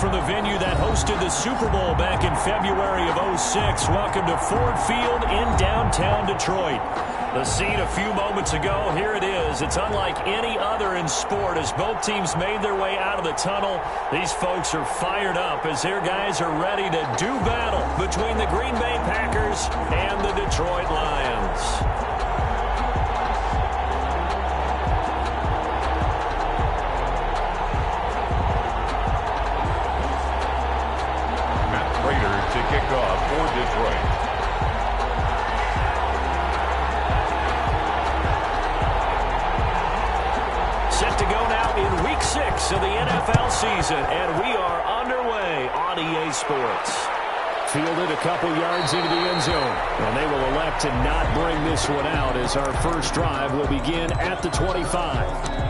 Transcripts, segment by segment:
from the venue that hosted the Super Bowl back in February of '06. Welcome to Ford Field in downtown Detroit. The scene a few moments ago, here it is. It's unlike any other in sport as both teams made their way out of the tunnel. These folks are fired up as their guys are ready to do battle between the Green Bay Packers and the Detroit Lions. To kick off for Detroit. Set to go now in Week 6 of the NFL season, and we are underway on EA Sports. Fielded a couple yards into the end zone, and they will elect to not bring this one out as our first drive will begin at the 25.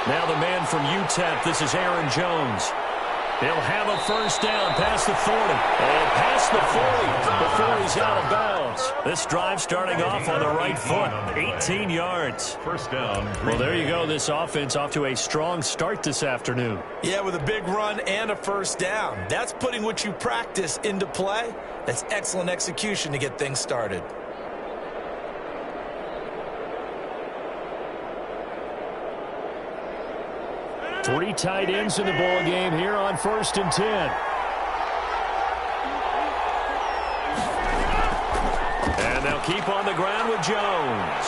Now the man from UTEP, this is Aaron Jones. He'll have a first down past the 40 and past the 40 before he's out of bounds. This drive starting off on the right foot, 18 yards. First down. Well, there you go. This offense off to a strong start this afternoon. Yeah, with a big run and a first down. That's putting what you practice into play. That's excellent execution to get things started. Three tight ends in the ball game here on 1st and 10. And they'll keep on the ground with Jones.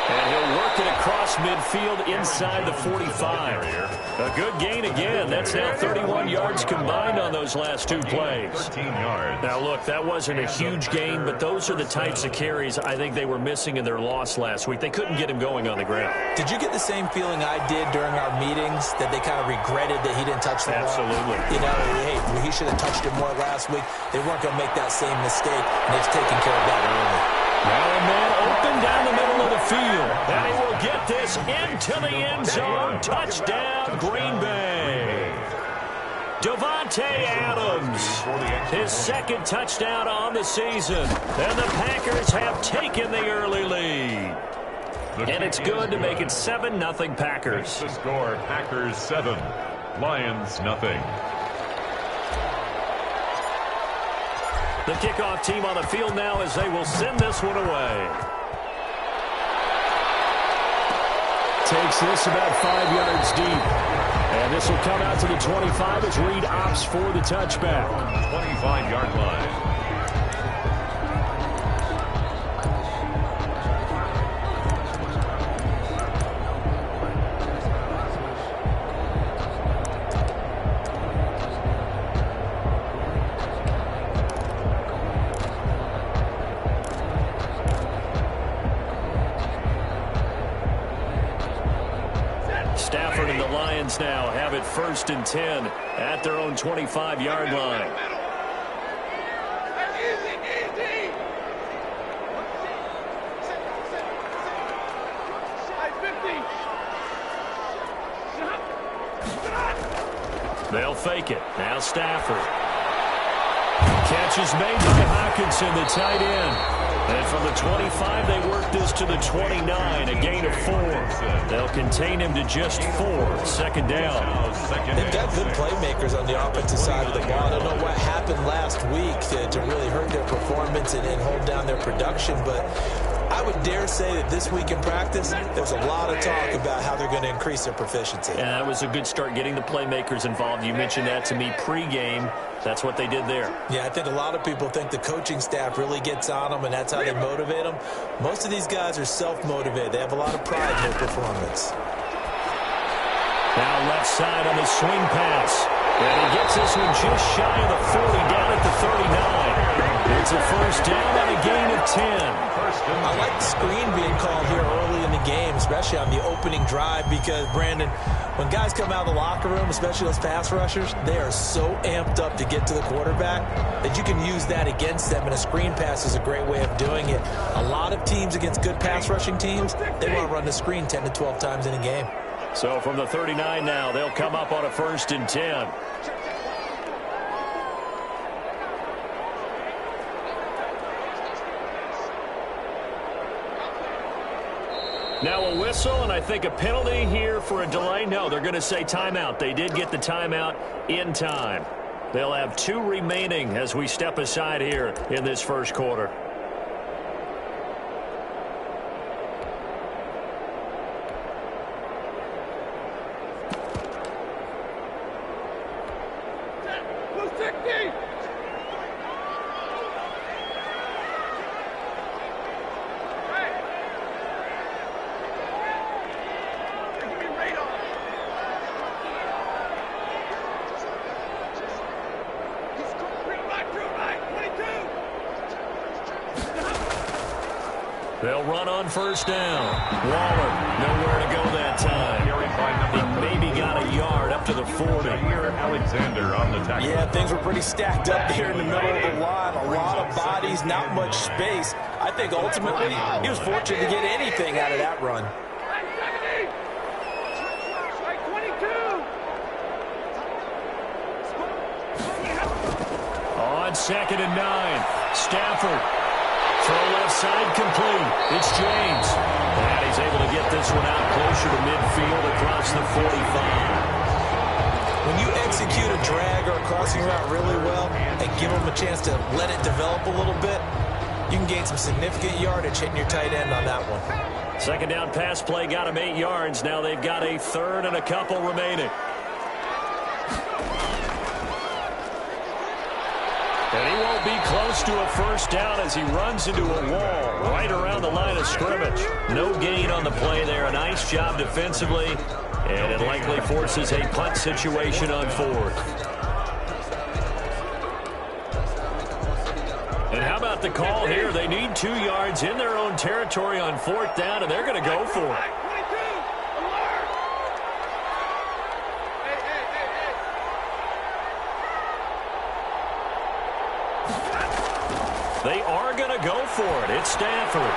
And he'll work it across midfield inside the 45. A good gain again. That's now 31 yards combined on those last two plays. 13 yards. Now, look, that wasn't a huge gain, but those are the types of carries I think they were missing in their loss last week. They couldn't get him going on the ground. Did you get the same feeling I did during our meetings, that they kind of regretted that he didn't touch the ball? Absolutely. You know, hey, he should have touched it more last week. They weren't going to make that same mistake, and they've taken care of that early. Now a man open down the middle of the field. And he will get this into the end zone. Touchdown, Green Bay. Davante Adams, his second touchdown on the season. And the Packers have taken the early lead. And it's good to make it 7-0 Packers. The score, Packers 7, Lions nothing. The kickoff team on the field now as they will send this one away. Takes this about 5 yards deep. And this will come out to the 25 as Reed opts for the touchback. 25-yard line. Stafford and the Lions now have it 1st and 10 at their own 25-yard line. They'll fake it. Now Stafford. Catch is made by Hockenson, the tight end. And from the 25, they work this to the 29, a gain of 4. They'll contain him to just 4. Second down. They've got good playmakers on the offensive side of the ball. I don't know what happened last week to really hurt their performance and hold down their production, but I would dare say that this week in practice, there's a lot of talk about how they're going to increase their proficiency. And that was a good start getting the playmakers involved. You mentioned that to me pregame. That's what they did there. Yeah, I think a lot of people think the coaching staff really gets on them, and that's how they motivate them. Most of these guys are self-motivated. They have a lot of pride in their performance. Now left side on the swing pass. And he gets this one just shy of the 40, down at the 39. It's a first down and a gain of 10. I like the screen being called here early in the game, especially on the opening drive, because, Brandon, when guys come out of the locker room, especially those pass rushers, they are so amped up to get to the quarterback that you can use that against them, and a screen pass is a great way of doing it. A lot of teams against good pass rushing teams, they want to run the screen 10 to 12 times in a game. So from the 39 now, they'll come up on a 1st and 10. Now a whistle, and I think a penalty here for a delay. No, they're going to say timeout. They did get the timeout in time. They'll have 2 remaining as we step aside here in this first quarter. They'll run on first down. Waller, nowhere to go that time. He maybe got a yard up to the 40. Alexander on the tackle. Yeah, things were pretty stacked up there in the middle of the line. A lot of bodies, not much space. I think ultimately he was fortunate to get anything out of that run. On 2nd and 9, Stafford. Throw left side complete. It's James. And he's able to get this one out closer to midfield across the 45. When you execute a drag or a crossing route really well and give them a chance to let it develop a little bit, you can gain some significant yardage hitting your tight end on that one. 2nd down pass play got him 8 yards. Now they've got a 3rd and a couple remaining. And he won't be close to a first down as he runs into a wall right around the line of scrimmage. No gain on the play there. A nice job defensively, and it likely forces a punt situation on 4th. And how about the call here? They need 2 yards in their own territory on 4th down, and they're going to go for it. They are going to go for it. It's Stafford.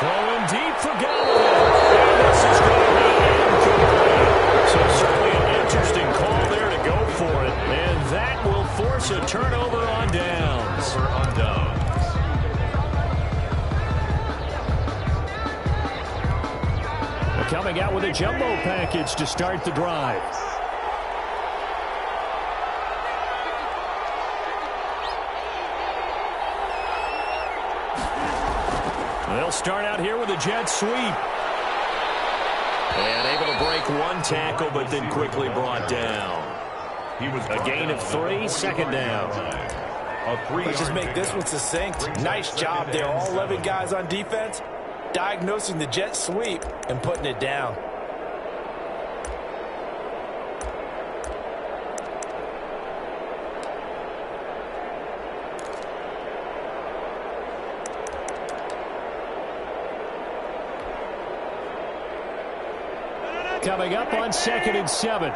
Throwing deep for Gallagher. And this is going to be incomplete. So certainly an interesting call there to go for it. And that will force a turnover on downs. Well, coming out with a jumbo package to start the drive. They'll start out here with a jet sweep. And able to break 1 tackle, but then quickly brought down. He was a gain of 3, 2nd down. Let's just make this one succinct. Nice job there. All 11 guys on defense diagnosing the jet sweep and putting it down. Coming up on 2nd and 7.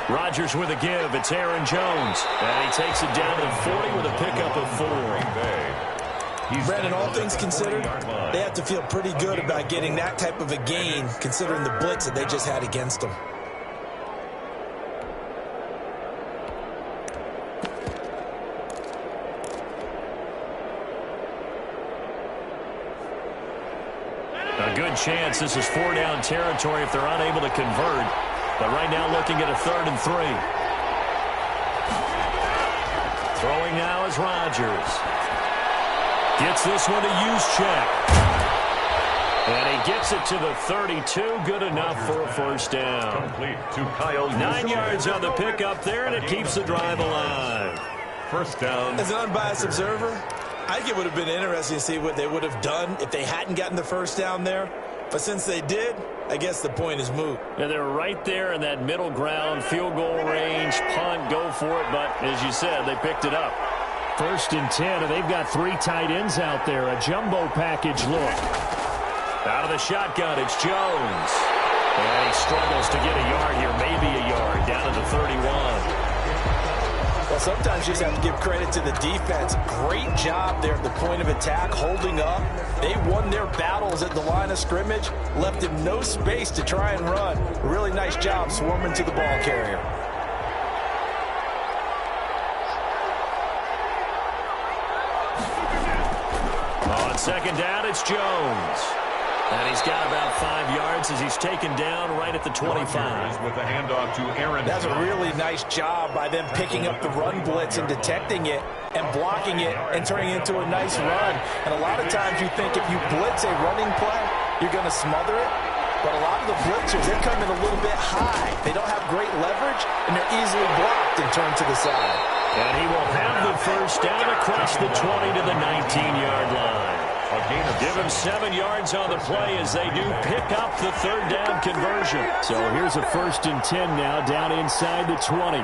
Rodgers with a give. It's Aaron Jones. And he takes it down to the 40 with a pickup of 4. Brandon, all things considered, they have to feel pretty good about getting that type of a gain, considering the blitz that they just had against them. A good chance this is 4-down territory if they're unable to convert. But right now looking at a 3rd and 3. Throwing now is Rodgers. Gets this one to Juszczyk. And he gets it to the 32. Good enough for a first down. Complete to Kyle. 9 yards on the pickup there, and it keeps the drive alive. First down. As an unbiased observer, I think it would have been interesting to see what they would have done if they hadn't gotten the first down there. But since they did, I guess the point is moot. Yeah, they're right there in that middle ground, field goal range, punt, go for it. But as you said, they picked it up. 1st and 10, and they've got 3 tight ends out there. A jumbo package look. Out of the shotgun, it's Jones. And he struggles to get a yard here, maybe a yard, down to the 31. Well, sometimes you just have to give credit to the defense. Great job there at the point of attack, holding up. They won their battles at the line of scrimmage, left him no space to try and run. Really nice job swarming to the ball carrier. On 2nd down, it's Jones. And he's got about 5 yards as he's taken down right at the 25. With a handoff to Aaron. That's a really nice job by them picking up the run blitz and detecting it and blocking it and turning it into a nice run. And a lot of times you think if you blitz a running play, you're going to smother it. But a lot of the blitzers, they come in a little bit high. They don't have great leverage, and they're easily blocked and turned to the side. And he will have the 1st down across the 20 to the 19-yard line. Give him 7 yards on the play as they do pick up the 3rd down conversion. So here's a 1st and 10 now down inside the 20.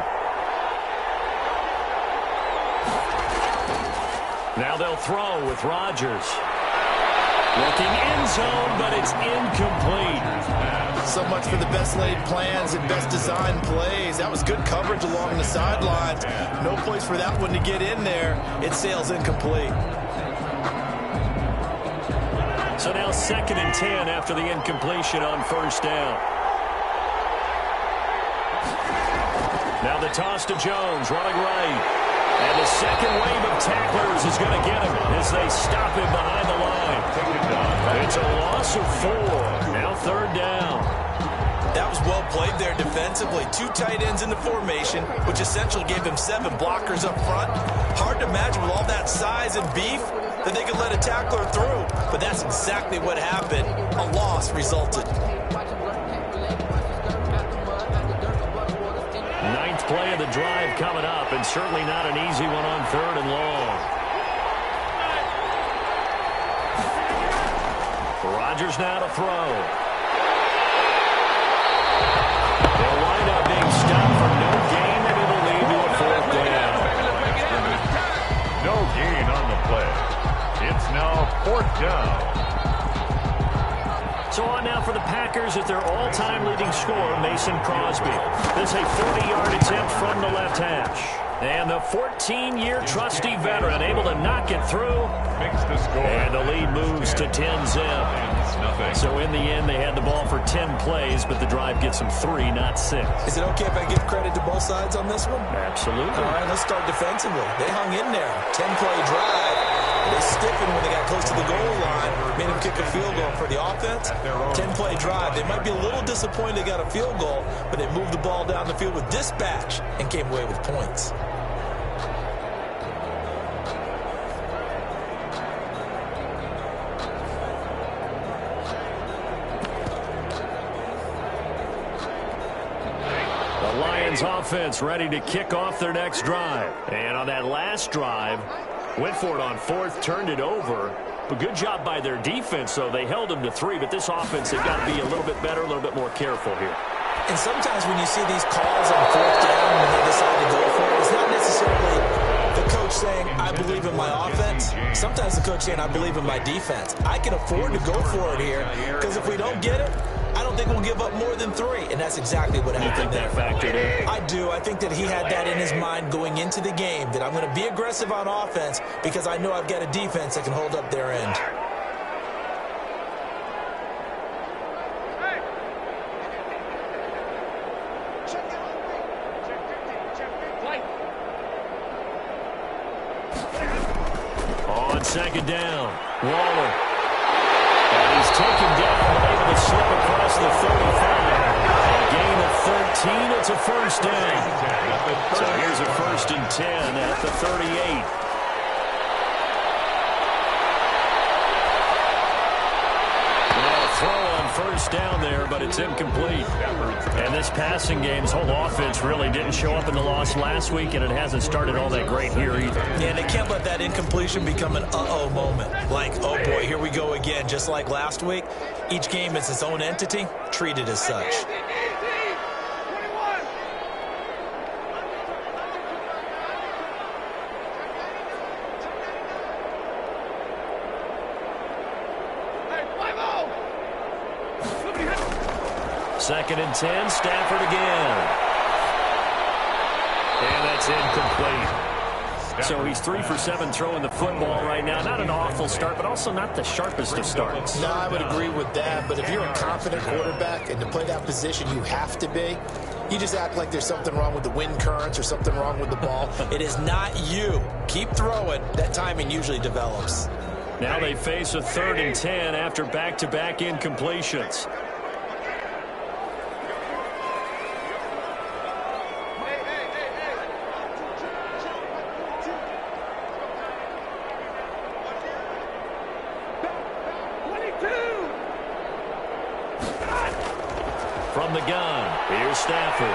Now they'll throw with Rodgers. Looking end zone, but it's incomplete. So much for the best laid plans and best designed plays. That was good coverage along the sidelines. No place for that one to get in there. It sails incomplete. So now 2nd and 10 after the incompletion on 1st down. Now the toss to Jones, running right. And the second wave of tacklers is going to get him as they stop him behind the line. It's a loss of 4. Now 3rd down. That was well played there defensively. 2 tight ends in the formation, which essentially gave them 7 blockers up front. Hard to imagine with all that size and beef that they could let a tackler through. But that's exactly what happened. A loss resulted. 9th play of the drive coming up, and certainly not an easy one on 3rd and long. Rodgers now to throw. They'll wind up being stopped for no gain, and it'll lead to a 4th down. No gain on the play. It's now 4th down. So on now for the Packers at their all-time leading scorer, Mason Crosby. This is a 40-yard attempt from the left hash. And the 14-year trusty veteran able to knock it through. Makes the score. And the lead moves to 10-zip. So in the end, they had the ball for 10 plays, but the drive gets them 3, not 6. Is it okay if I give credit to both sides on this one? Absolutely. All right, let's start defensively. They hung in there. 10-play drive. They stiffened when they got close to the goal line. Made them kick a field goal for the offense. 10-play drive. They might be a little disappointed they got a field goal, but they moved the ball down the field with dispatch and came away with points. The Lions offense ready to kick off their next drive. And on that last drive, went for it on 4th, turned it over. But good job by their defense, though. They held them to 3, but this offense, they've got to be a little bit better, a little bit more careful here. And sometimes when you see these calls on 4th down when they decide to go for it, it's not necessarily the coach saying, I believe in my offense. Sometimes the coach saying, I believe in my defense. I can afford to go for it here because if we don't get it, I don't think we'll give up more than 3, and that's exactly what happened there. You think that factored in? I do. I think that he had that in his mind going into the game, that I'm going to be aggressive on offense because I know I've got a defense that can hold up their end. On 2nd down, Waller. And he's taken down, but able to slip across the 35. A gain of 13, it's a 1st down. So here's a 1st and 10 at the 38. Throw on 1st down there, but it's incomplete. And this passing game's whole offense really didn't show up in the loss last week, and it hasn't started all that great here either. Yeah, and they can't let that incompletion become an uh-oh moment. Like, oh boy, here we go again, just like last week. Each game is its own entity, treated as such. Second and 10, Stafford again. And that's incomplete. So he's 3 for 7 throwing the football right now. Not an awful start, but also not the sharpest of starts. No, I would agree with that. But if you're a confident quarterback and to play that position you have to be, you just act like there's something wrong with the wind currents or something wrong with the ball. It is not you. Keep throwing. That timing usually develops. Now they face a 3rd and 10 after back-to-back incompletions. From the gun, here's Stafford.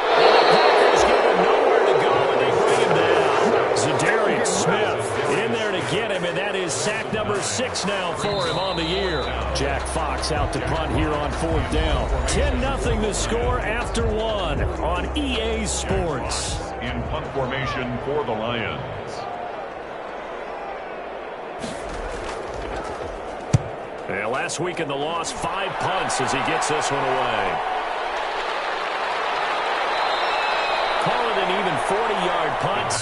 And the Packers give him nowhere to go, and they bring him down. Zadarius Smith in there to get him, and that is sack number 6 now for him on the year. Jack Fox out to punt here on 4th down. 10-0 the score after 1 on EA Sports. In punt formation for the Lions. And last week in the loss, 5 punts as he gets this one away. Call it an even 40-yard punt.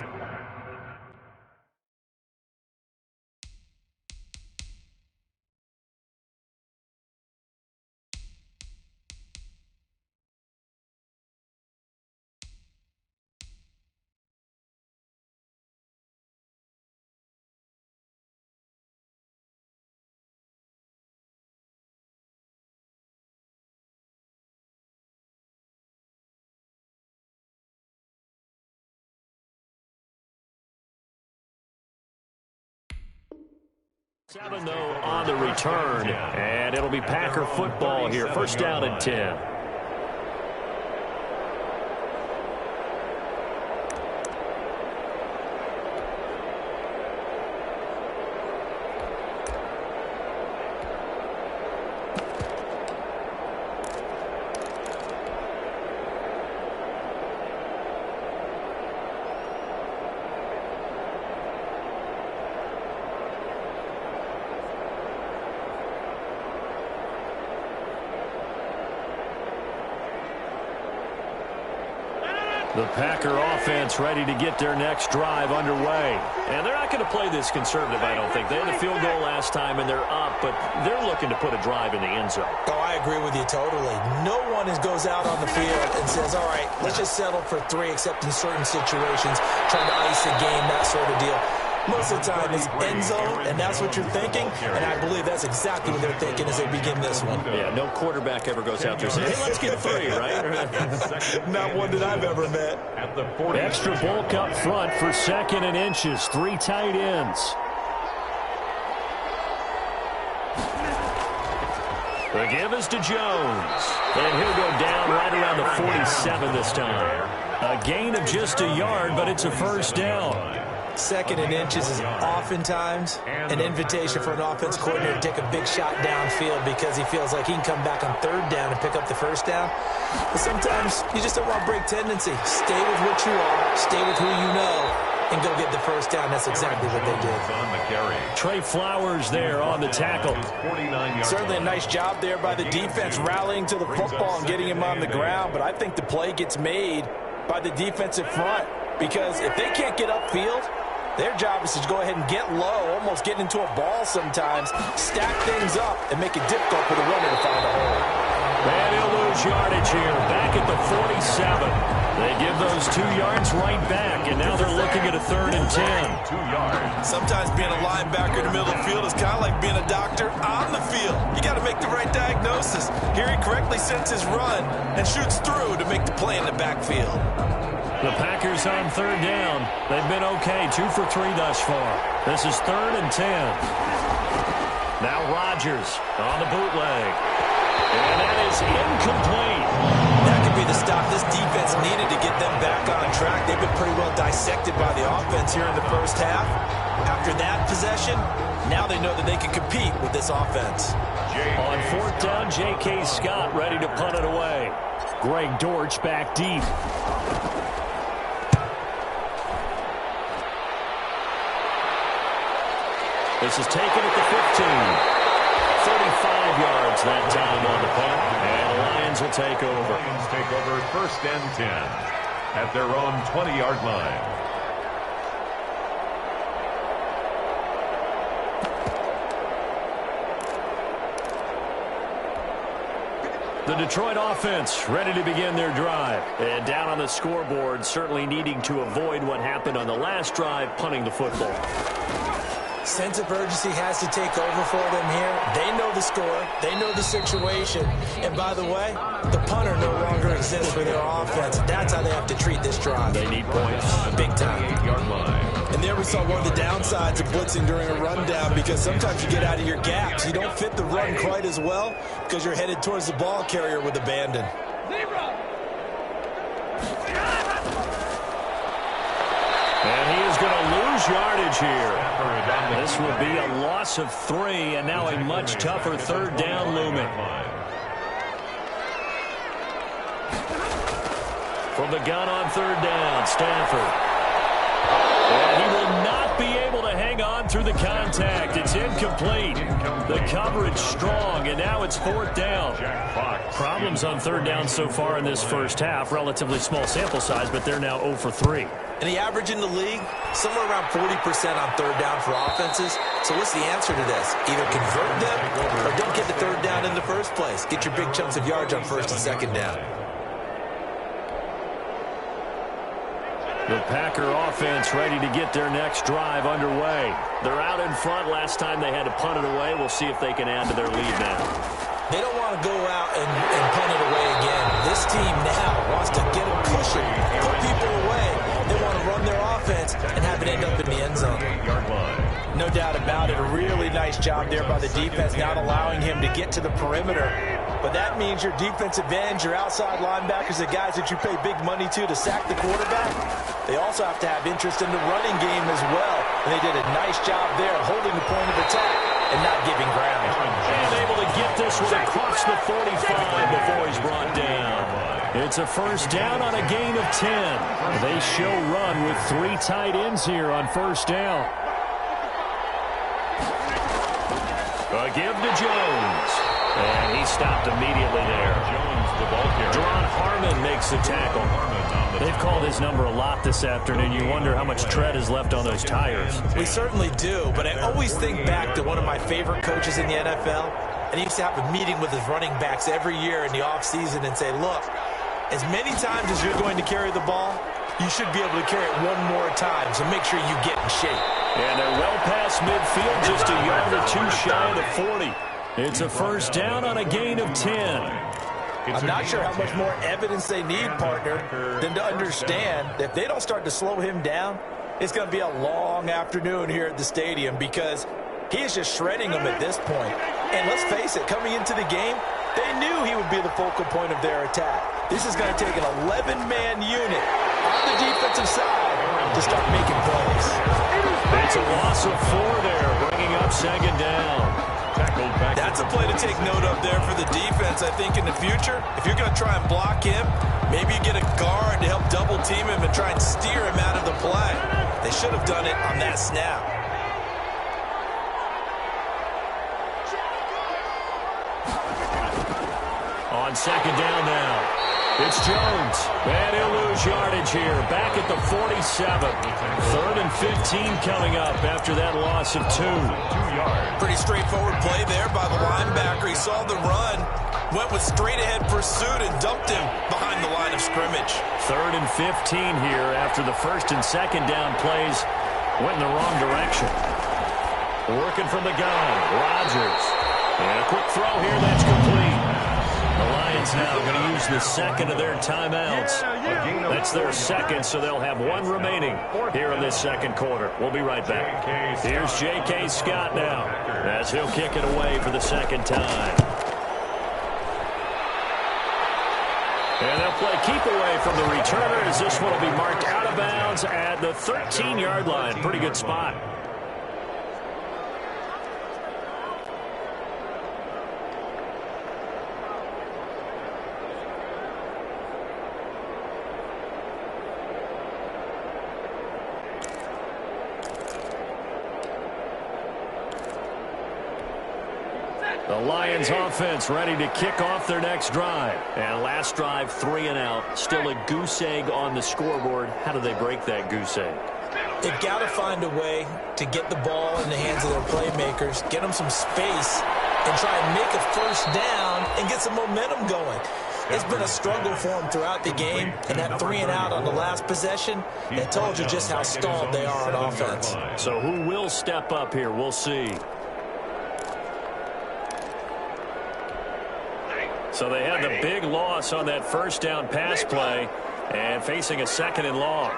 Seven, though, on the return, and it'll be Packer football here. 1st down and 10. The Packer offense ready to get their next drive underway. And they're not going to play this conservative, I don't think. They had a field goal last time, and they're up, but they're looking to put a drive in the end zone. Oh, I agree with you totally. No one goes out on the field and says, all right, let's just settle for 3, except in certain situations, trying to ice a game, that sort of deal. Most of the time it's end zone, and that's what you're thinking, and I believe that's exactly what they're thinking as they begin this one. Yeah, no quarterback ever goes out there saying, hey, let's get 3, right? Not one that I've ever met. At the 40. Extra bulk up front for 2nd and inches. 3 tight ends. The give is to Jones. And he'll go down right around the 47 this time. A gain of just a yard, but it's a 1st down. 2nd and inches is oftentimes an invitation for an offense coordinator to take a big shot downfield because he feels like he can come back on 3rd down and pick up the 1st down. But sometimes you just don't want to break tendency. Stay with what you are, stay with who you know, and go get the 1st down. That's exactly what they did. Trey Flowers there on the tackle. Certainly a nice job there by the defense rallying to the football and getting him on the ground. But I think the play gets made by the defensive front because if they can't get upfield, their job is to go ahead and get low, almost get into a ball sometimes, stack things up, and make it difficult for the runner to find a hole. And he'll lose yardage here, back at the 47. They give those 2 yards right back, and now they're looking at a 3rd and 10. 2 yards. Sometimes being a linebacker in the middle of the field is kind of like being a doctor on the field. You got to make the right diagnosis. Here he correctly sets his run and shoots through to make the play in the backfield. The Packers on 3rd down. They've been okay, 2 for 3 thus far. This is 3rd and 10. Now Rodgers on the bootleg. And that is incomplete. That could be the stop this defense needed to get them back on track. They've been pretty well dissected by the offense here in the 1st half. After that possession, now they know that they can compete with this offense. On fourth down, J.K. Scott ready to punt it away. Greg Dortch back deep. This is taken at the 15. 35 yards that time on the punt. And the Lions will take over. Lions take over first and 10 at their own 20-yard line. The Detroit offense ready to begin their drive. And down on the scoreboard, certainly needing to avoid what happened on the last drive, punting the football. Sense of urgency has to take over for them here. They know the score. They know the situation. And by the way, the punter no longer exists for their offense. That's how they have to treat this drive. They need points. Big time. 8-yard line. And there we saw one of the downsides of blitzing during a rundown, because sometimes you get out of your gaps. You don't fit the run quite as well because you're headed towards the ball carrier with abandon. And he is going to lose yardage here. This will be a loss of 3, and now a much tougher third down looming. From the gun on third down, Stafford. And he will not be able to hang on through the contact. It's incomplete. The coverage strong, and now it's fourth down. Problems on third down so far in this first half. Relatively small sample size, but they're now 0 for 3. And the average in the league, somewhere around 40% on third down for offenses. So what's the answer to this? Either convert them or don't get the third down in the first place. Get your big chunks of yards on first and second down. The Packer offense ready to get their next drive underway. They're out in front. Last time they had to punt it away. We'll see if they can add to their lead now. They don't want to go out and punt it away again. This team now wants to get it pushing, put people away. They want to run their offense and have it end up in the end zone. 8-yard line. No doubt about it. A really nice job there by the defense, not allowing him to get to the perimeter. But that means your defensive ends, your outside linebackers, the guys that you pay big money to sack the quarterback, they also have to have interest in the running game as well. And they did a nice job there holding the point of attack and not giving ground. And able to get this one across the 45 before he's brought down. It's a first down on a gain of 10. They show run with 3 tight ends here on first down. A give to Jones. And he stopped immediately there. Jones, the ball carrier. Deron Harmon makes the tackle. They've called his number a lot this afternoon. You wonder how much tread is left on those tires. We certainly do, but I always think back to one of my favorite coaches in the NFL, and he used to have a meeting with his running backs every year in the offseason and say, look, as many times as you're going to carry the ball, you should be able to carry it one more time, so make sure you get in shape. And they're well past midfield, just a yard or 2 shy of the 40. It's a first down on a gain of 10. I'm not sure how much more evidence they need, partner, than to understand that if they don't start to slow him down, it's going to be a long afternoon here at the stadium, because he is just shredding them at this point. And let's face it, coming into the game, they knew he would be the focal point of their attack. This is going to take an 11-man unit on the defensive side to start making plays. It's a loss of 4 there, bringing up second down. That's a play to take note of there for the defense. I think in the future, if you're going to try and block him, maybe you get a guard to help double team him and try and steer him out of the play. They should have done it on that snap. On second down now. It's Jones. And he'll lose yardage here. Back at the 47. 3rd and 15 coming up after that loss of 2. 2 yards. Pretty straightforward play there by the linebacker. He saw the run, went with straight-ahead pursuit, and dumped him behind the line of scrimmage. 3rd and 15 here after the first and second down plays went in the wrong direction. Working from the gun, Rodgers. And a quick throw here, that's complete. The Lions now going to use the second of their timeouts. That's their second, so they'll have 1 remaining here in this second quarter. We'll be right back. Here's J.K. Scott now as he'll kick it away for the second time. And they'll play keep away from the returner as this one will be marked out of bounds at the 13-yard line. Pretty good spot. The Lions offense ready to kick off their next drive. And last drive, 3 and out. Still a goose egg on the scoreboard. How do they break that goose egg? They've got to find a way to get the ball in the hands of their playmakers, get them some space, and try and make a first down and get some momentum going. It's been a struggle for them throughout the game, and that 3 and out on the last possession, that told you just how stalled they are on offense. So who will step up here? We'll see. So they had the big loss on that first down pass play and facing a 2nd and long.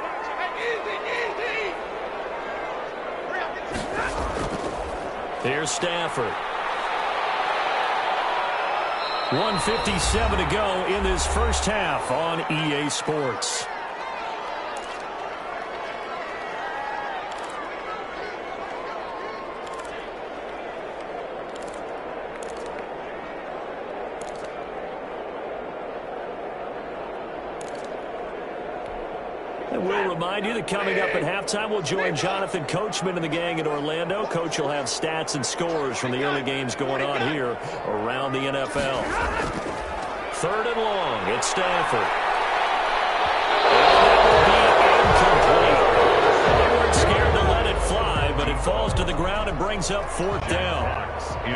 Here's Stafford. 1:57 to go in this first half on EA Sports. And we'll remind you that coming up at halftime, we'll join Jonathan Coachman and the gang in Orlando. Coach will have stats and scores from the early games going on here around the NFL. 3rd and long. It's Stafford. They weren't scared to let it fly, but it falls to the ground and brings up 4th down.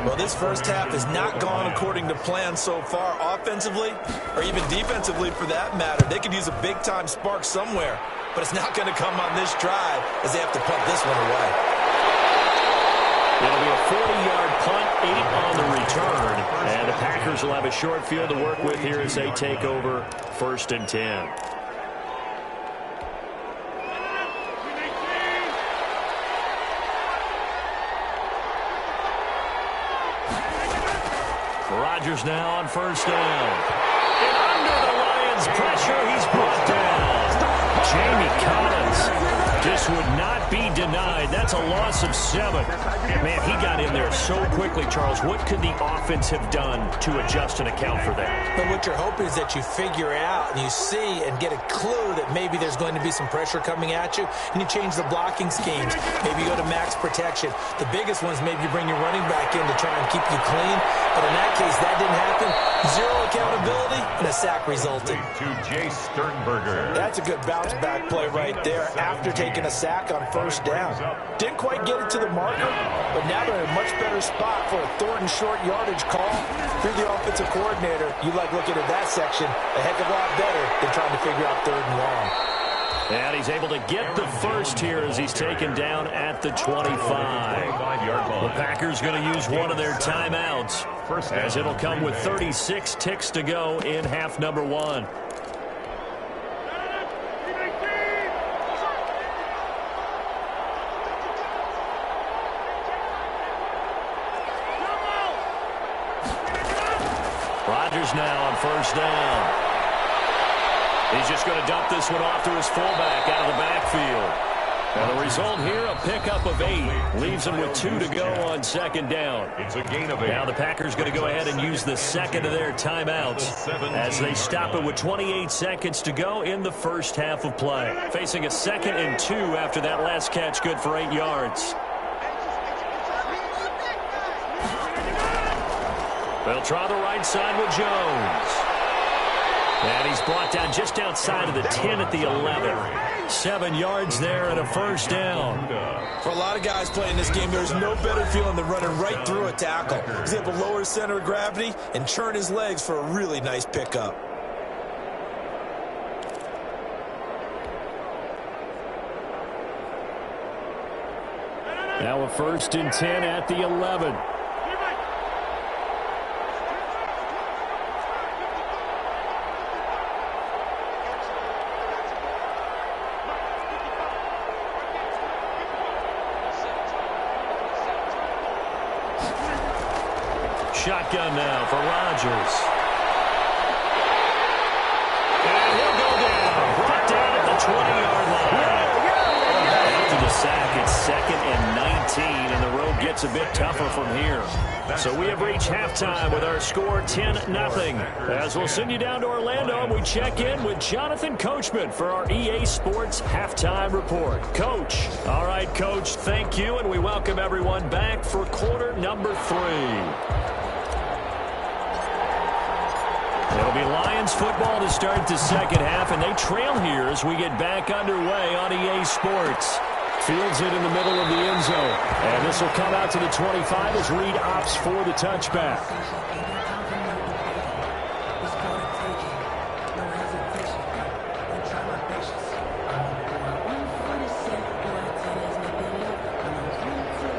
Well, this first half has not gone according to plan so far offensively or even defensively for that matter. They could use a big-time spark somewhere, but it's not going to come on this drive as they have to punt this one away. It'll be a 40-yard punt, 8 on the return, and the Packers will have a short field to work with here as they take over 1st and 10. Rodgers now on 1st down. And under the Lions' pressure, he's brought down. Jamie Collins just would not be denied. That's a loss of 7. Man, he got in there so quickly, Charles. What could the offense have done to adjust and account for that? But what you're hoping is that you figure out and you see and get a clue that maybe there's going to be some pressure coming at you, and you change the blocking schemes. Maybe you go to max protection. The biggest one is maybe you bring your running back in to try and keep you clean. But in that case, that didn't happen. 0 accountability, and a sack resulted. To Jay Sternberger. That's a good bounce back play right there after taking a sack on 1st down. Didn't quite get it to the marker, but now they're in a much better spot for a 3rd and short yardage call. If you're the offensive coordinator, you like looking at that section a heck of a lot better than trying to figure out 3rd and long. And he's able to get the first here as he's taken down at the 25. The Packers going to use one of their timeouts as it'll come with 36 ticks to go in half number 1. Rodgers now on 1st down. He's just going to dump this one off to his fullback out of the backfield. And the result here, a pickup of 8. Leaves him with 2 to go on 2nd down. It's a gain of 8. Now the Packers going to go ahead and use the 2nd of their timeouts as they stop it with 28 seconds to go in the first half of play. Facing a 2nd and 2 after that last catch, good for 8 yards. They'll try the right side with Jones. And he's brought down just outside of the 10 at the 11. 7 yards there and a 1st down. For a lot of guys playing this game, there's no better feeling than running right through a tackle. He's able to lower his center of gravity and churn his legs for a really nice pickup. Now a 1st and 10 at the 11. Shotgun now for Rodgers. And he'll go down. Brought down at the 20-yard line. After the sack, it's 2nd and 19, and the road gets a bit tougher from here. So we have reached halftime with our score 10-0. As we'll send you down to Orlando, and we check in with Jonathan Coachman for our EA Sports Halftime Report. Coach. All right, Coach, thank you, and we welcome everyone back for quarter number 3. It'll be Lions football to start the second half, and they trail here as we get back underway on EA Sports. Fields it in the middle of the end zone. And this will come out to the 25 as Reed opts for the touchback.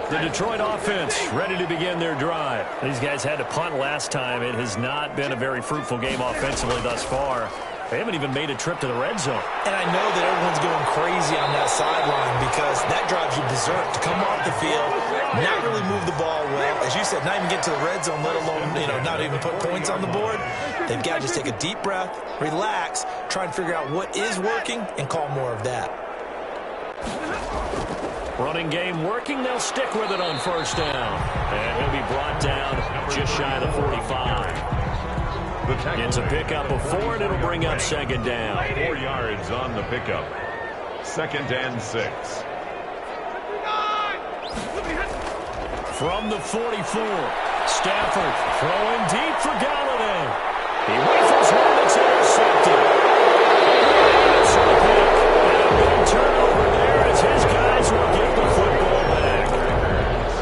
The Detroit offense ready to begin their drive. These guys had to punt last time. It has not been a very fruitful game offensively thus far. They haven't even made a trip to the red zone. And I know that everyone's going crazy on that sideline because that drives you berserk to come off the field, not really move the ball well. As you said, not even get to the red zone, let alone, not even put points on the board. They've got to just take a deep breath, relax, try and figure out what is working, and call more of that. Running game working. They'll stick with it on first down. And he'll be brought down just shy of the 45. It's a pickup of 4, and it'll bring up second down. 4 yards on the pickup. 2nd and 6. From the 44, Stafford throwing deep for Galladay. He rifles one that's intercepted. And a big turnover there as his guys will get the football back.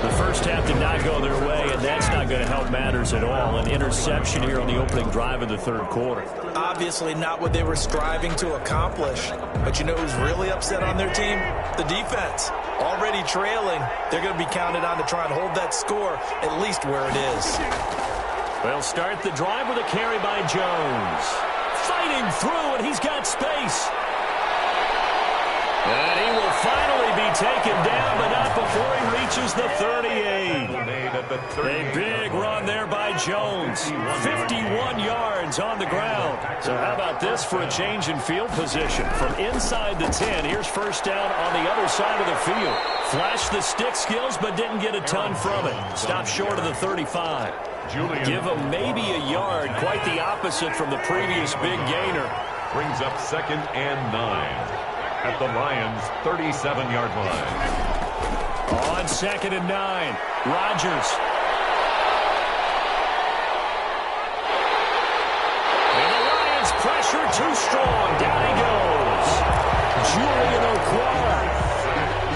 The first half did not go their way, and that's not going to help matters at all. An interception here on the opening drive of the third quarter. Obviously not what they were striving to accomplish. But you know who's really upset on their team? The defense. Already trailing, they're going to be counted on to try and hold that score at least where it is. They'll start the drive with a carry by Jones. Fighting through, and he's got space. And he will finally be taken down, but not before he reaches the 38. A big run there by Jones. 51 yards on the ground. So how about this for a change in field position? From inside the 10, here's first down on the other side of the field. Flashed the stick skills, but didn't get a ton from it. Stopped short of the 35. Give him maybe a yard. Quite the opposite from the previous big gainer. Brings up 2nd and 9. At the Lions' 37-yard line. On 2nd and 9, Rodgers. And the Lions pressure too strong. Down he goes. Julian Okwara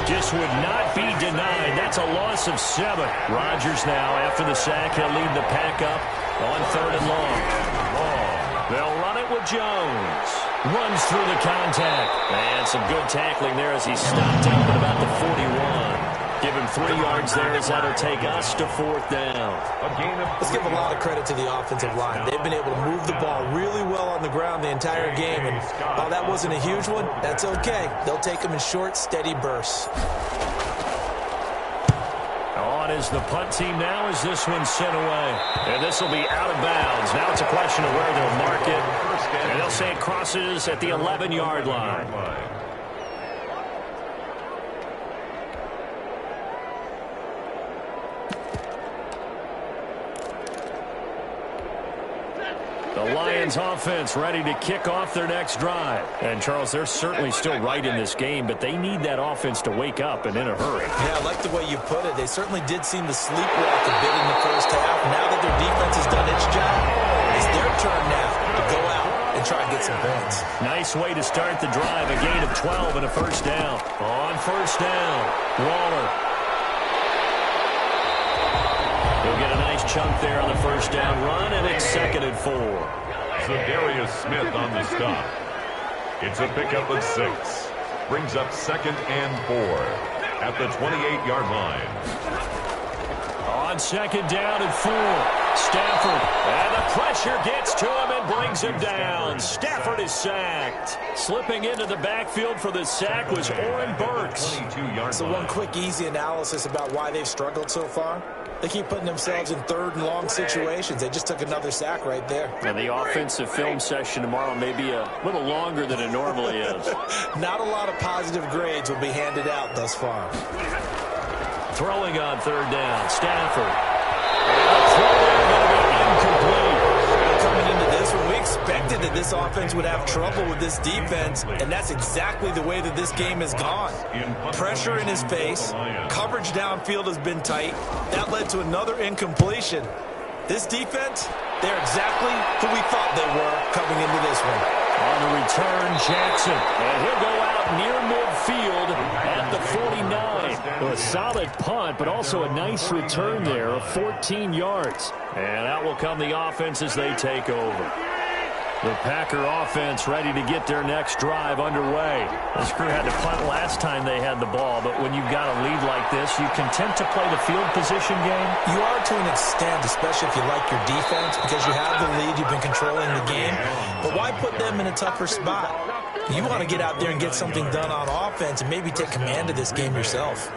just would not be denied. That's a loss of 7. Rodgers now, after the sack, he'll lead the pack up on 3rd and long. They'll run it with Jones. Runs through the contact. And some good tackling there as he stopped up at about the 41. Give him 3 yards there as that'll take us to 4th down. Let's give a lot of credit to the offensive line. They've been able to move the ball really well on the ground the entire game. And while that wasn't a huge one, that's okay. They'll take them in short, steady bursts. On is the punt team now as this one's sent away. And this will be out of bounds. Now it's a question of where they'll mark it. And they'll say it crosses at the 11-yard line. The Lions offense ready to kick off their next drive. And, Charles, they're certainly still right in this game, but they need that offense to wake up and in a hurry. Yeah, I like the way you put it. They certainly did seem to sleepwalk a bit in the first half. Now that their defense has done its job, it's their turn now to go out and try and get some points. Nice way to start the drive. A gain of 12 and a first down. On first down, Waller. He'll get a nice chunk there on the first down run, and it's 2nd and 4. Zadarius Smith on the stop. It's a pickup of 6. Brings up 2nd and 4 at the 28-yard line. On 2nd down and 4, Stafford. And the pressure gets to him and brings him down. Stafford is sacked. Slipping into the backfield for the sack was Oren Burks. So one quick, easy analysis about why they've struggled so far. They keep putting themselves in 3rd and long situations. They just took another sack right there. And the offensive film session tomorrow may be a little longer than it normally is. Not a lot of positive grades will be handed out thus far. Throwing on 3rd down, Stafford. Throwing going to be incomplete. Coming into this one, we expected that this offense would have trouble with this defense, and that's exactly the way that this game has gone. Pressure in his face. Coverage downfield has been tight. That led to another incompletion. This defense, They're exactly who we thought they were coming into this one. On the return, Jackson. And he'll go out near midfield at the 49. A solid punt, but also a nice return there of 14 yards. And out will come the offense as they take over. The Packer offense ready to get their next drive underway. This crew had to punt last time they had the ball, but when you've got a lead like this, you content to play the field position game? You are to an extent, especially if you like your defense, because you have the lead, you've been controlling the game. But why put them in a tougher spot? You want to get out there and get something done on offense and maybe take command of this game yourself.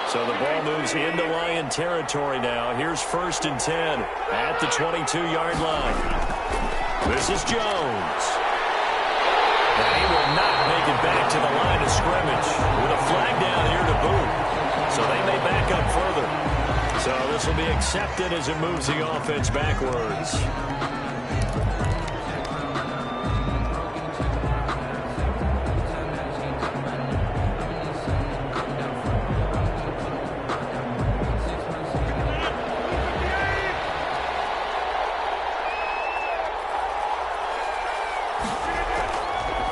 So the ball moves into Lion territory now. Here's 1st and 10 at the 22-yard line. This is Jones. And he will not make it back to the line of scrimmage with a flag down here to boot. So they may back up further. So this will be accepted as it moves the offense backwards.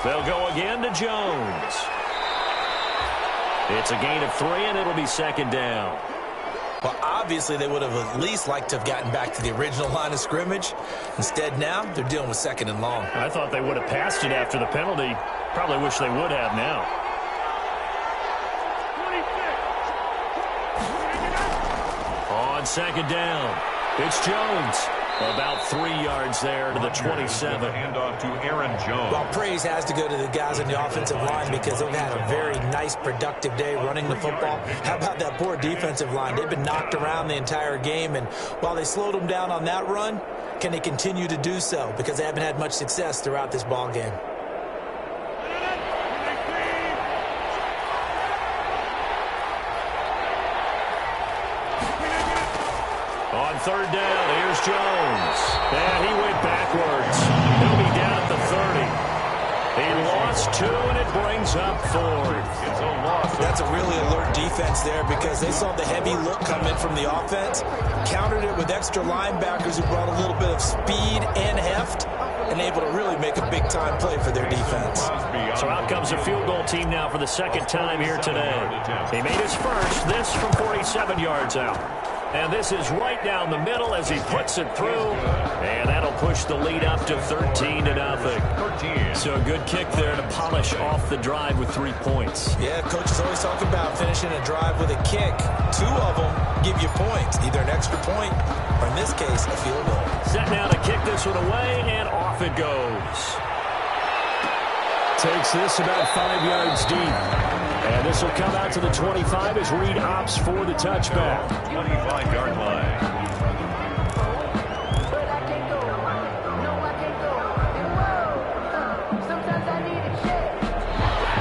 They'll go again to Jones. It's a gain of 3, and it'll be 2nd down. Well, obviously, they would have at least liked to have gotten back to the original line of scrimmage. Instead, now, they're dealing with 2nd and long. I thought they would have passed it after the penalty. Probably wish they would have now. On 2nd down, it's Jones. About 3 yards there to the 27. Handoff to Aaron Jones. Well, praise has to go to the guys on the offensive line because they've had a very nice, productive day running the football. How about that poor defensive line? They've been knocked around the entire game, and while they slowed them down on that run, can they continue to do so? Because they haven't had much success throughout this ball game. On 3rd down, here's Jones. And he went backwards. He'll be down at the 30. He lost 2, and it brings up 4th. It's a loss. That's a really alert defense there because they saw the heavy look come in from the offense, countered it with extra linebackers who brought a little bit of speed and heft, and able to really make a big-time play for their defense. So out comes a field goal team now for the 2nd time here today. He made his first, this from 47 yards out. And this is right down the middle as he puts it through. And that'll push the lead up to 13-0. So a good kick there to polish off the drive with 3 points. Yeah, coaches always talk about finishing a drive with a kick. 2 of them give you points, either an extra point or, in this case, a field goal. Set now to kick this one away, and off it goes. Takes this about 5 yards deep. And this will come out to the 25 as Reed opts for the touchback. 25-yard line.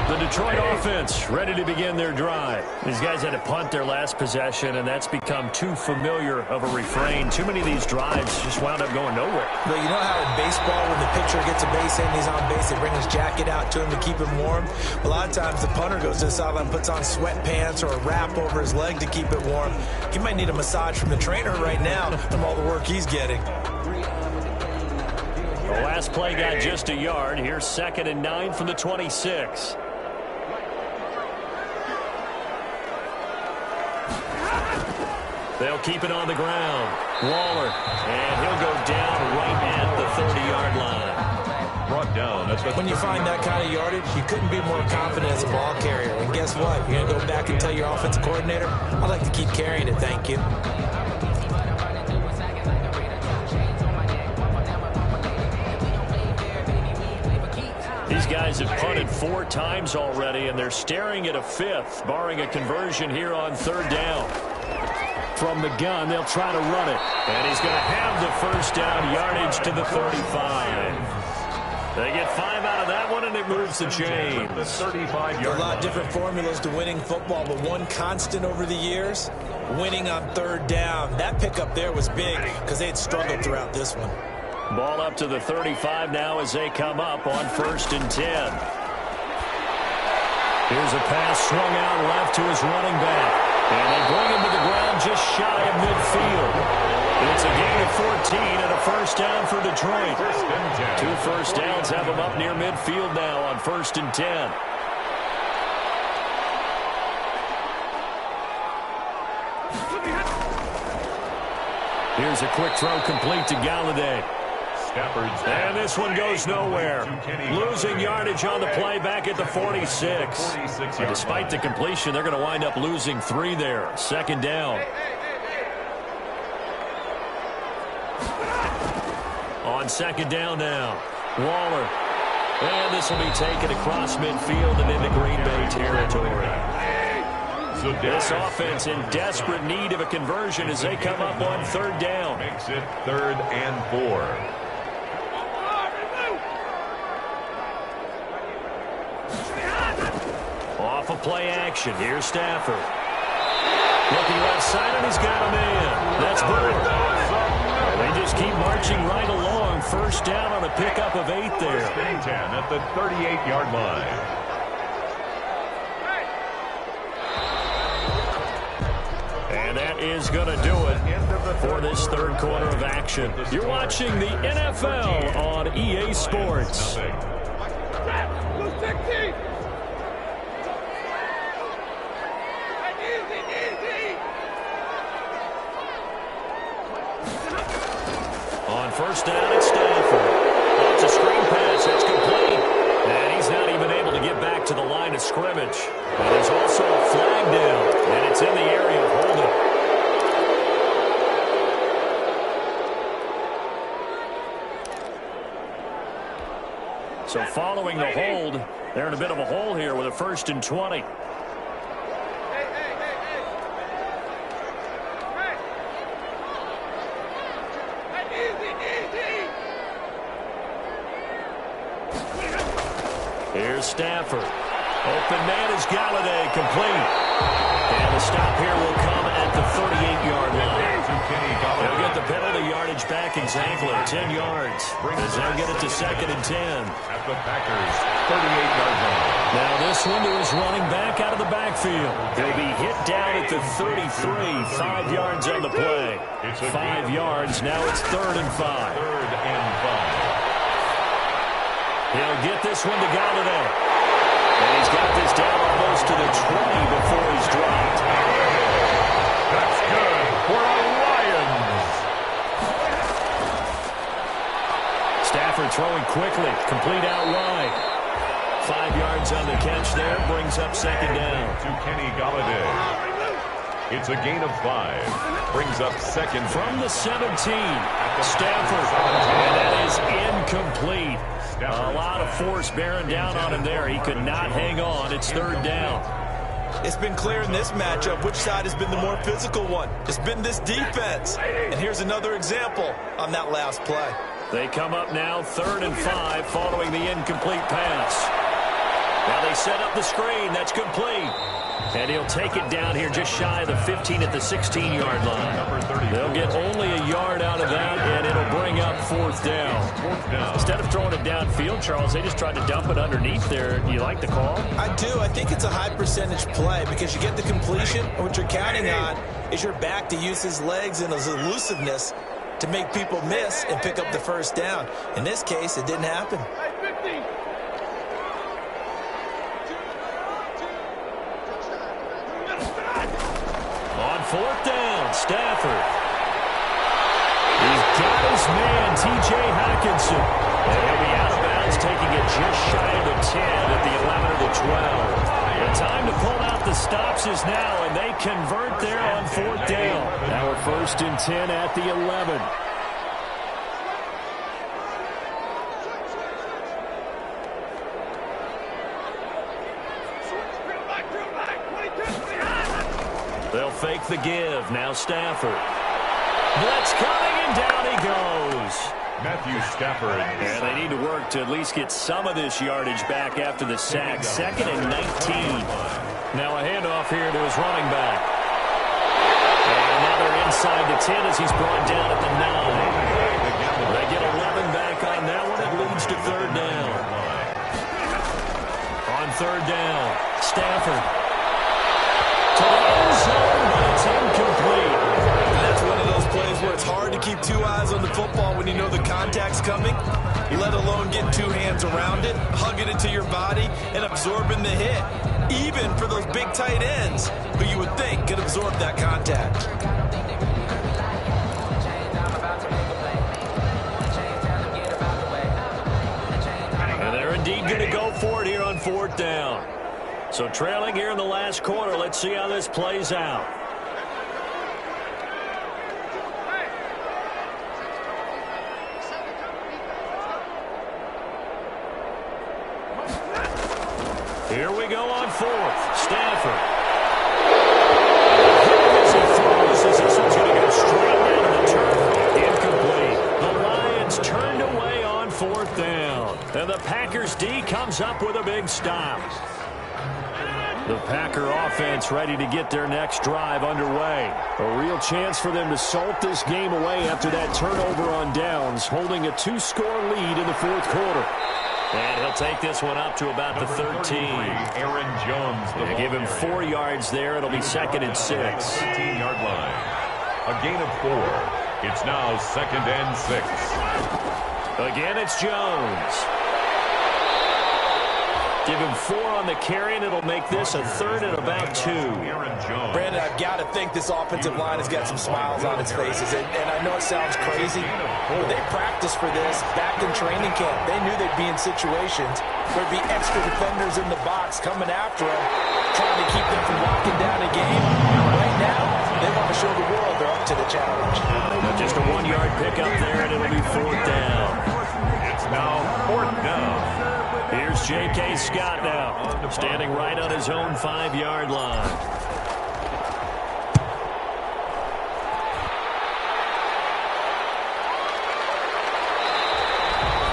The Detroit offense ready to begin their drive. These guys had to punt their last possession, and that's become too familiar of a refrain. Too many of these drives just wound up going nowhere. But you know how in baseball, when the pitcher gets a base hit and he's on base, they bring his jacket out to him to keep him warm? A lot of times the punter goes to the sideline, puts on sweatpants or a wrap over his leg to keep it warm. He might need a massage from the trainer right now from all the work he's getting. The last play got just a yard. Here's 2nd and 9 from the 26. They'll keep it on the ground. Waller, and he'll go down right at the 30-yard line. Brought down. When you find that kind of yardage, you couldn't be more confident as a ball carrier. And guess what? You're going to go back and tell your offensive coordinator, I'd like to keep carrying it, thank you. These guys have punted 4 times already, and they're staring at a 5th, barring a conversion here on 3rd down. From the gun, they'll try to run it. And he's going to have the first down yardage to the 35. They get 5 out of that one, and it moves the chains. The 35-yard line. A lot of different formulas to winning football, but one constant over the years, winning on 3rd down. That pickup there was big because they had struggled throughout this one. Ball up to the 35 now as they come up on 1st and 10. Here's a pass swung out left to his running back. And they bring him to the ground just shy of midfield. It's a gain of 14 and a first down for Detroit. 2 first downs have them up near midfield now on 1st and 10. Here's a quick throw complete to Galladay. And this one goes nowhere. Losing yardage on the play back at the 46. And despite the completion, they're going to wind up losing 3 there. 2nd down. On 2nd down now. Waller. And this will be taken across midfield and into Green Bay territory. This offense in desperate need of a conversion as they come up on 3rd down. Makes it 3rd and 4. Off of play action. Here's Stafford. Looking left side, and he's got a man. That's Brewer. They just keep marching right along. 1st down on a pickup of 8 there. 1st and 10 at the 38-yard line. And that is going to do it for this 3rd quarter of action. You're watching the NFL on EA Sports. On 1st down, it's Stafford. It's a screen pass. It's complete. And he's not even able to get back to the line of scrimmage. And there's also a flag down. And it's in the area of holding. So following the hold, they're in a bit of a hole here with a 1st and 20. Here's Stafford. Open man is Galladay, complete. And the stop here will come at the 38-yard line. They'll get the penalty yardage back exactly, 10 yards. As they'll get it to 2nd and 10. At the Packers' 38-yard line. Now this one to his running back out of the backfield. He'll be hit down at the 33, 5 yards on the play. 5 yards, now it's 3rd and 5. 3rd and 5. He'll get this one to Galladay. And he's got this down almost to the 20 before he's dropped. That's good for the Lions. Stafford throwing quickly, complete out wide. 5 yards on the catch there, brings up 2nd down. To Kenny Galladay. It's a gain of 5. Brings up 2nd from the 17. Stafford. And that is incomplete. A lot of force bearing down on him there. He could not hang on. It's 3rd down. It's been clear in this matchup which side has been the more physical one. It's been this defense. And here's another example on that last play. They come up now 3rd and 5 following the incomplete pass. Now they set up the screen. That's complete. And he'll take it down here just shy of the 15 at the 16-yard line. They'll get only a yard out of that, and it'll bring up 4th down. Instead of throwing it downfield, Charles, they just tried to dump it underneath there. Do you like the call? I do. I think it's a high-percentage play because you get the completion, and what you're counting on is your back to use his legs and his elusiveness to make people miss and pick up the 1st down. In this case, it didn't happen. On 4th down, Stafford. He's got his man, T.J. Hockenson. And he'll be out of bounds, taking it just shy of the 10 at the 11 or the 12. The time to pull out the stops is now, and they convert there on 4th down. Now we're 1st and 10 at the 11. They'll fake the give. Now Stafford. Blitz coming, and down he goes. Matthew Stafford. And they need to work to at least get some of this yardage back after the sack. 2nd and 19. Now a handoff here to his running back. And another inside the 10 as he's brought down at the 9. They get 11 back on that one. It leads to 3rd down. On 3rd down, Stafford. To the end zone, running, let alone getting two hands around it, hugging it to your body, and absorbing the hit, even for those big tight ends who you would think could absorb that contact. And they're indeed going to go for it here on 4th down. So trailing here in the last quarter, let's see how this plays out. Here we go on 4th. Stafford. As he throws, as this one's going to go straight down to the turf. Incomplete. The Lions turned away on 4th down. And the Packers D comes up with a big stop. The Packer offense ready to get their next drive underway. A real chance for them to salt this game away after that turnover on downs, holding a 2-score lead in the 4th quarter. And he'll take this one up to about the 13. Aaron Jones. Give him 4 yards there. It'll be 2nd and 6. 13-yard line. A gain of 4. It's now 2nd and 6. Again, it's Jones. Give him 4 on the carry, and it'll make this a 3rd and about 2. Brandon, I've got to think this offensive line has got some smiles on its faces. And I know it sounds crazy, but they practiced for this back in training camp. They knew they'd be in situations where there'd be extra defenders in the box coming after them, trying to keep them from locking down a game. Right now, they want to show the world they're up to the challenge. Just a 1-yard pickup there, and it'll be 4th down. It's now 4th down. Here's J.K. Scott now, standing right on his own 5-yard line.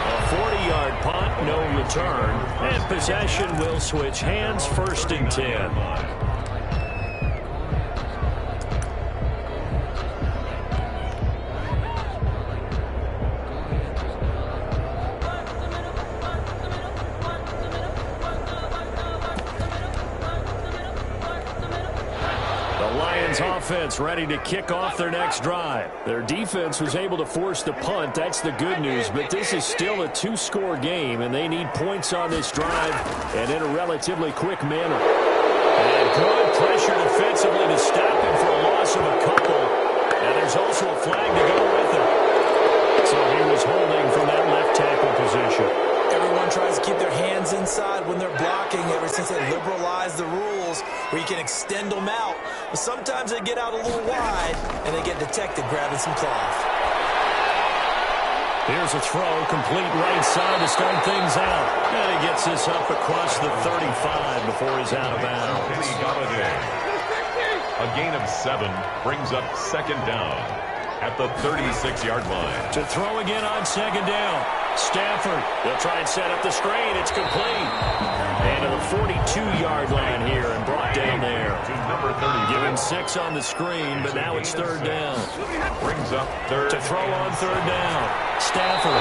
A 40-yard punt, no return, and possession will switch hands, 1st and 10. Offense ready to kick off their next drive. Their defense was able to force the punt. That's the good news, but this is still a 2-score game, and they need points on this drive and in a relatively quick manner. And good pressure defensively to stop him for a loss of a couple. And there's also a flag to go with it. So he was holding from that left tackle position. Everyone tries to keep their hands inside when they're blocking ever since they liberalized the rules where you can extend them out. But sometimes they get out a little wide and they get detected grabbing some cloth. Here's a throw, complete right side to start things out. And he gets this up across the 35 before he's out of bounds. A gain of 7 brings up 2nd down at the 36-yard line. To throw again on 2nd down. Stafford, they'll try and set up the screen. It's complete. And to the 42-yard line here and brought down there. Number 30. Give him 6 on the screen, but now it's 3rd down. Brings up 3rd. To throw on 3rd down. Stafford.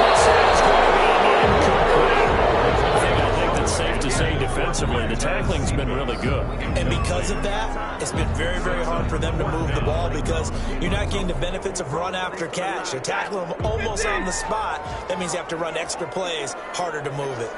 This is going to be incomplete. I think that's safe to say defensively, the tackling's been really good. And because of that, it's been very, very hard for them to move the ball because you're not getting the benefits of run after catch. You're tackling them almost on the spot. That means you have to run extra plays, harder to move it.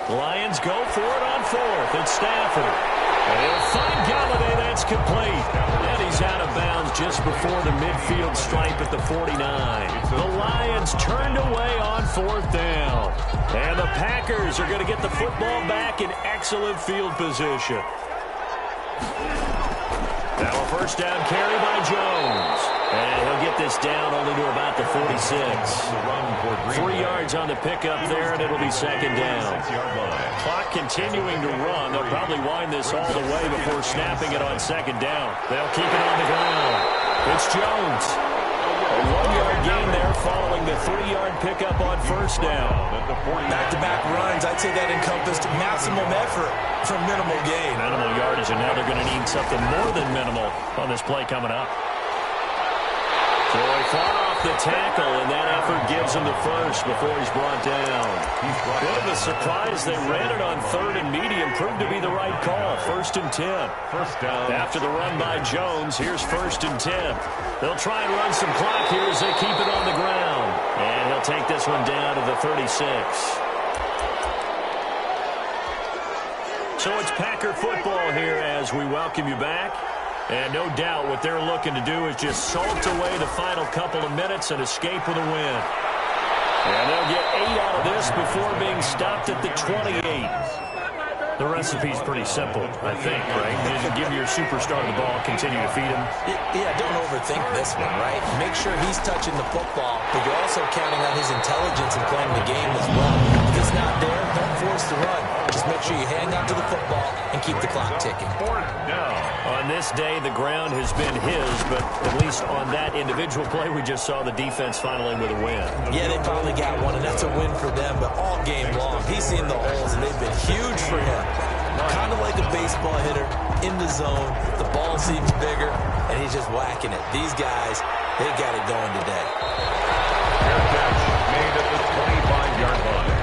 Lions go for it on 4th. It's Stafford. And he'll find Galladay. That's complete. And he's out of bounds just before the midfield stripe at the 49. The Lions turned away on 4th down. And the Packers are going to get the football back in excellent field position. Now a 1st down carry by Jones. And he'll get this down only to about the 46. 3 yards on the pickup there, and it'll be 2nd down. Clock continuing to run. They'll probably wind this all the way before snapping it on 2nd down. They'll keep it on the ground. It's Jones. A 1-yard gain there following the 3-yard pickup on 1st down. Back-to-back runs, I'd say that encompassed maximum effort for minimal gain. Minimal yardage, and now they're going to need something more than minimal on this play coming up. So he fought off the tackle, and that effort gives him the first before he's brought down. Bit of a surprise. They ran it on 3rd and medium. Proved to be the right call. 1st and 10. First down. After the run by Jones, here's 1st and 10. They'll try and run some clock here as they keep it on the ground. And he'll take this one down to the 36. So it's Packer football here as we welcome you back. And no doubt what they're looking to do is just salt away the final couple of minutes and escape with a win. And they'll get 8 out of this before being stopped at the 28. The recipe's pretty simple, I think, right? Just give your superstar the ball, continue to feed him. Yeah, don't overthink this one, right? Make sure he's touching the football, but you're also counting on his intelligence in playing the game as well. If it's not there, don't force the run. Just make sure you hang on to the football and keep the clock ticking. On this day, the ground has been his, but at least on that individual play, we just saw the defense finally with a win. Yeah, they finally got one, and that's a win for them, but all game long, he's seen the holes, and they've been huge for him. Kind of like a baseball hitter in the zone. The ball seems bigger, and he's just whacking it. These guys, they got it going today. Fair catch made at the 25-yard line.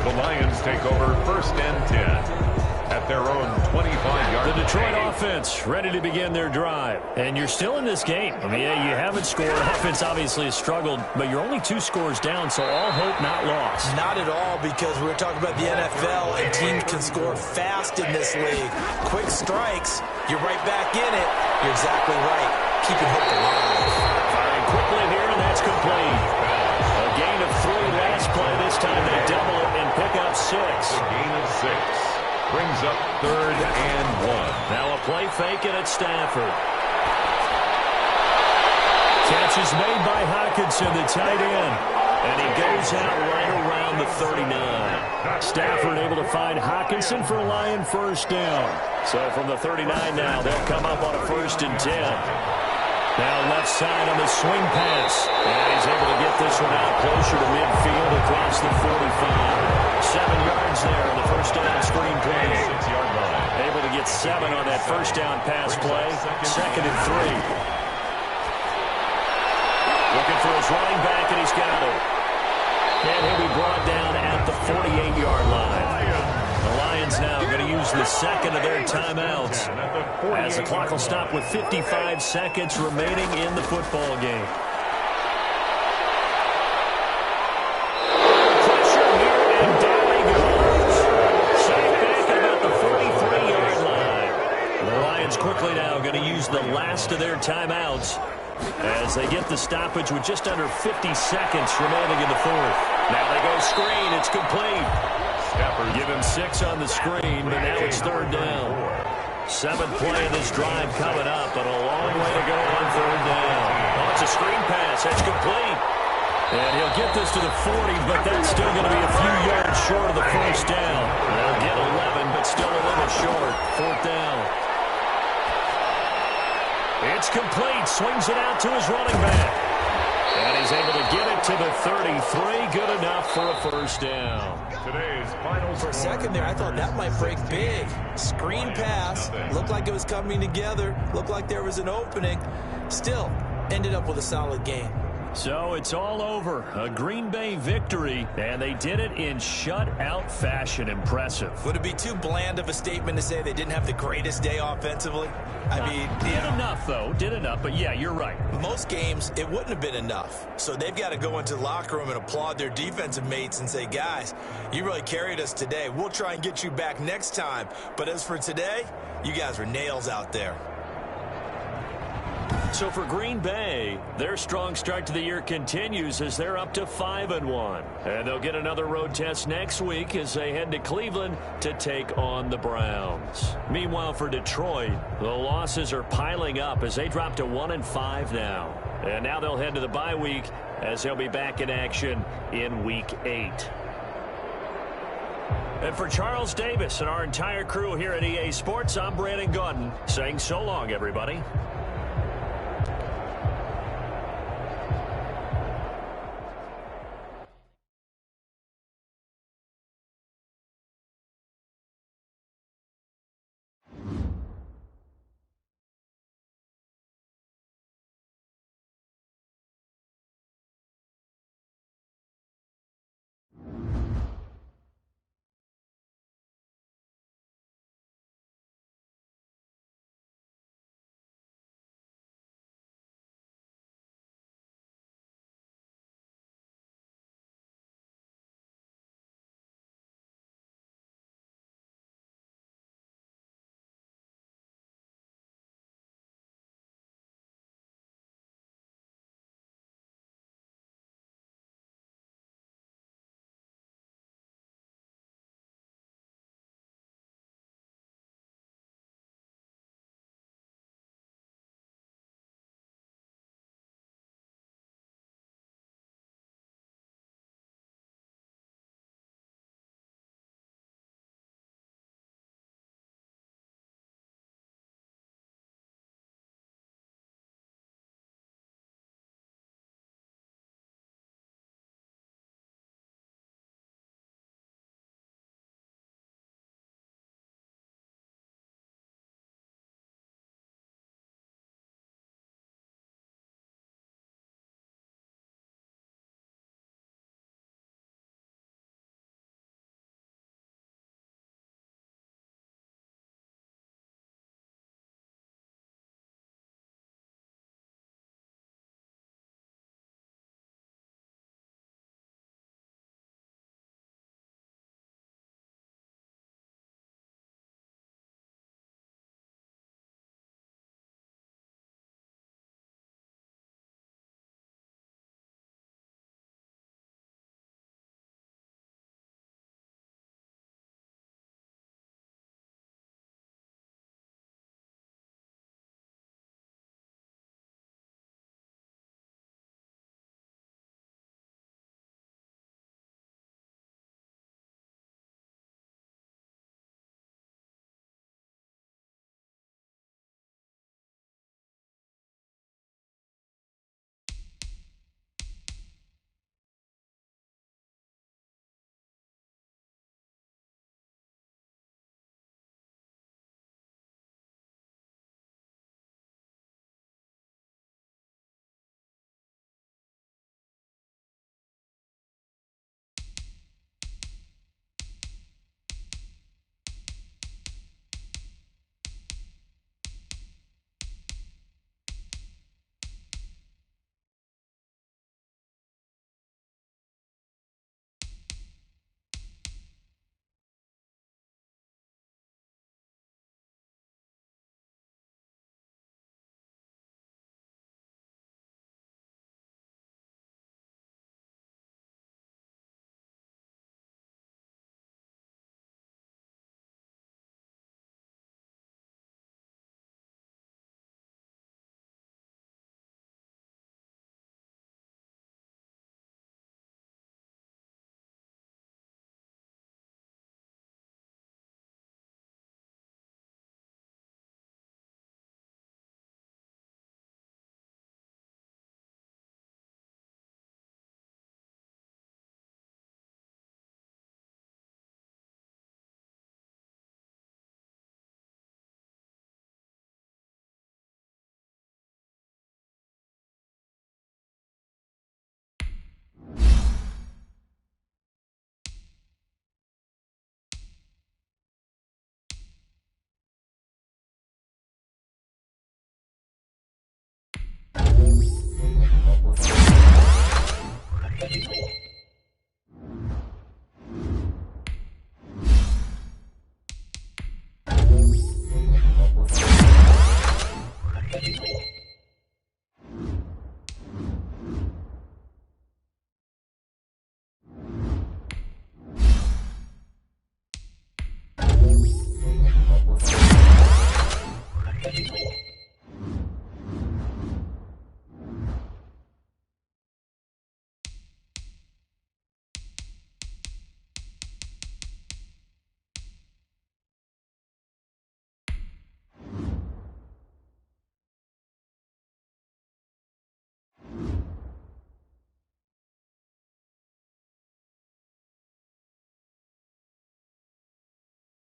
The Lions take over 1st and 10. At their own 25-yard line. The Detroit offense ready to begin their drive. And you're still in this game. I mean, yeah, you haven't scored. Offense obviously has struggled, but you're only 2 scores down, so all hope not lost. Not at all, because we're talking about the NFL, and teams can score fast in this league. Quick strikes, you're right back in it. You're exactly right. Keeping hope alive. Firing quickly here, and that's complete. A gain of 3 last play. This time they double it and pick up 6. A gain of 6. Brings up 3rd and 1. Now a play fake it at Stafford. Catch is made by Hockenson, the tight end. And he goes out right around the 39. Stafford able to find Hockenson for a Lion first down. So from the 39 now, they'll come up on a 1st and 10. Now left side on the swing pass. And he's able to get this one out closer to midfield across the 45. 7 yards there on the first down screen play. 6-yard line. Able to get 7 on that first down pass play. 2nd and 3. Looking for his running back, and he's got it. And he'll be brought down at the 48-yard line. The Lions now going to use the 2nd of their timeouts as the clock will stop with 55 seconds remaining in the football game. Pressure here, and down he goes. Sacked back at about the 43-yard line. The Lions quickly now going to use the last of their timeouts as they get the stoppage with just under 50 seconds remaining in the 4th. Now they go screen. It's complete. Stafford give him 6 on the screen, but now it's 3rd down. 7th play of this drive coming up, but a long way to go on 3rd down. Oh, it's a screen pass. That's complete. And he'll get this to the 40, but that's still going to be a few yards short of the first down. They'll get 11, but still a little short. 4th down. It's complete. Swings it out to his running back. And he's able to get it to the 33. Good enough for a first down. Today's final For a second there, I thought that might break big. Screen pass. Looked like it was coming together. Looked like there was an opening. Still, ended up with a solid game. So it's all over. A Green Bay victory, and they did it in shutout fashion. Impressive. Would it be too bland of a statement to say they didn't have the greatest day offensively? I mean, did enough, though. Did enough, but yeah, you're right. Most games, it wouldn't have been enough. So they've got to go into the locker room and applaud their defensive mates and say, guys, you really carried us today. We'll try and get you back next time. But as for today, you guys were nails out there. So for Green Bay, their strong start to the year continues as they're up to 5-1. And they'll get another road test next week as they head to Cleveland to take on the Browns. Meanwhile, for Detroit, the losses are piling up as they drop to 1-5 now. And now they'll head to the bye week as they'll be back in action in Week 8. And for Charles Davis and our entire crew here at EA Sports, I'm Brandon Gaudin saying so long, everybody.